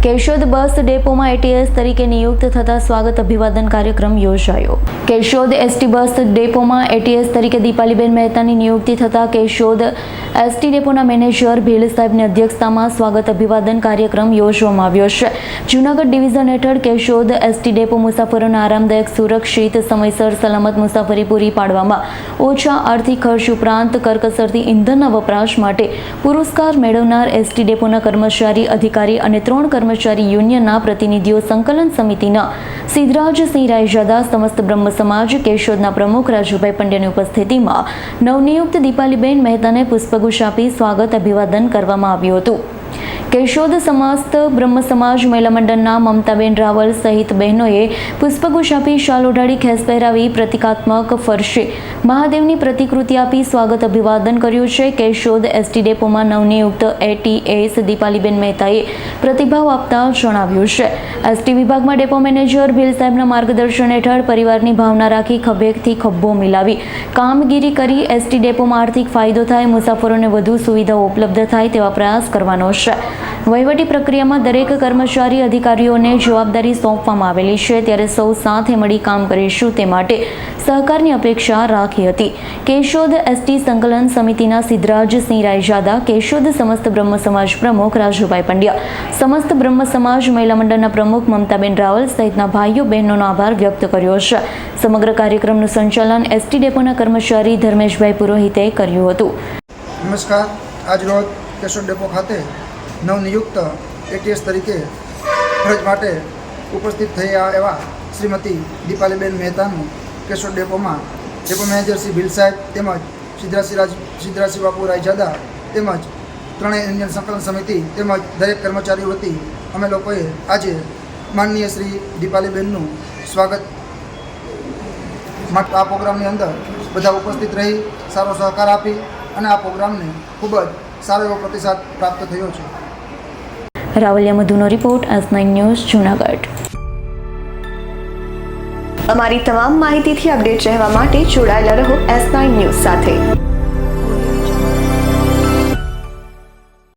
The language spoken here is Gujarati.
કેશોદ બસ ડેપોમાં એટીએસ તરીકે નિયુક્ત થતા સ્વાગત અભિવાદન કાર્યક્રમ યોજાયો। કેશોદ એસટી બસ ડેપોમાં એટીએસ તરીકે દીપાલીબેન મહેતાની નિયુક્તિ થતા કેશોદ એસટી ડેપોના મેનેજર ભીલ સાહેબની અધ્યક્ષતામાં સ્વાગત અભિવાદન કાર્યક્રમ યોજવામાં આવ્યો છે। જૂનાગઢ ડિવિઝન હેઠળ કેશોદ એસટી ડેપો મુસાફરોને આરામદાયક, સુરક્ષિત, સમયસર સલામત મુસાફરી પૂરી પાડવામાં ઓછા આર્થિક ખર્ચ ઉપરાંત કરકસરથી ઇંધણના વપરાશ માટે પુરસ્કાર મેળવનાર એસટી ડેપોના કર્મચારી, અધિકારી અને 3 કર્મચારી યુનિયનના પ્રતિનિધિઓ, સંકલન સમિતિના સિદ્ધરાજસિંહ રાયજાદા, સમસ્ત બ્રહ્મ સમાજ કેશોદના પ્રમુખ રાજુભાઈ પંડ્યાની ઉપસ્થિતિમાં નવનિયુક્ત દીપાલીબેન મહેતાને પુષ્પગુચ્છ આપી સ્વાગત અભિવાદન કરવામાં આવ્યું હતું। કેશોદ સમસ્ત બ્રહ્મ સમાજ મહિલા મંડળના મમતાબેન રાવલ સહિત બહેનોએ પુષ્પગુચ્છ આપી, શાલ ઓઢાડી, ખેસ પહેરાવી, પ્રતિકાત્મક ફરશે મહાદેવની પ્રતિકૃતિ આપી સ્વાગત અભિવાદન કર્યું છે। કેશોદ એસટી ડેપોમાં નવનિયુક્ત એટીએસ દીપાલીબેન મહેતાએ પ્રતિભાવ આપતા જણાવ્યું છે, એસટી વિભાગમાં ડેપો મેનેજર ભીલ સાહેબના માર્ગદર્શન હેઠળ પરિવારની ભાવના રાખી ખભેથી ખભો મિલાવી કામગીરી કરી એસટી ડેપોમાં આર્થિક ફાયદો થાય, મુસાફરોને વધુ સુવિધાઓ ઉપલબ્ધ થાય તેવા પ્રયાસ કરવાનો છે। વહીવટી પ્રક્રિયામાં દરેક કર્મચારી, અધિકારીઓને જવાબદારી સોંપવામાં આવેલી છે, ત્યારે સૌ સાથે મળી કામ કરીશું તે માટે સહકારની અપેક્ષા રાખી હતી। કેશોદ એસટી સંકલન સમિતિના સિદ્ધરાજસિંહ રાયજાદા, કેશોદ સમસ્ત બ્રહ્મ સમાજ પ્રમુખ રાજુભાઈ પંડ્યા, સમસ્ત બ્રહ્મ સમાજ મહિલા મંડળના પ્રમુખ મમતાબેન રાવલ સહિતના ભાઈઓ બહેનોનો આભાર વ્યક્ત કર્યો છે। સમગ્ર કાર્યક્રમનું સંચાલન એસટી ડેપોના કર્મચારી ધર્મેશભાઈ પુરોહિતે કર્યું હતું। નમસ્કાર। આજરોજ કેશોદ ડેપો ખાતે નવનિયુક્ત એટીએસ તરીકે ફરજ માટે ઉપસ્થિત થયા એવા શ્રીમતી દીપાલીબેન મહેતાનું કેશોદ ડેપોમાં ડેપો મેનેજર શ્રી ભીલ સાહેબ તેમજ સિદ્ધરાજસિંહ બાપુ રાયજાદા તેમજ ત્રણેય ઇન્ડિયન સંકલન સમિતિ તેમજ દરેક કર્મચારીઓ વતી અમે લોકોએ આજે માનનીય શ્રી દીપાલીબેનનું સ્વાગત માટે આ પ્રોગ્રામની અંદર બધા ઉપસ્થિત રહી સારો સહકાર આપી અને આ પ્રોગ્રામને ખૂબ જ સારો એવો પ્રતિસાદ પ્રાપ્ત થયો છે। રાવલિયા મધુનો રિપોર્ટ, S9 ન્યૂઝ, જૂનાગઢ। અમારી તમામ માહિતીથી અપડેટ રહેવા માટે જોડાયેલા રહો S9 ન્યૂઝ સાથે।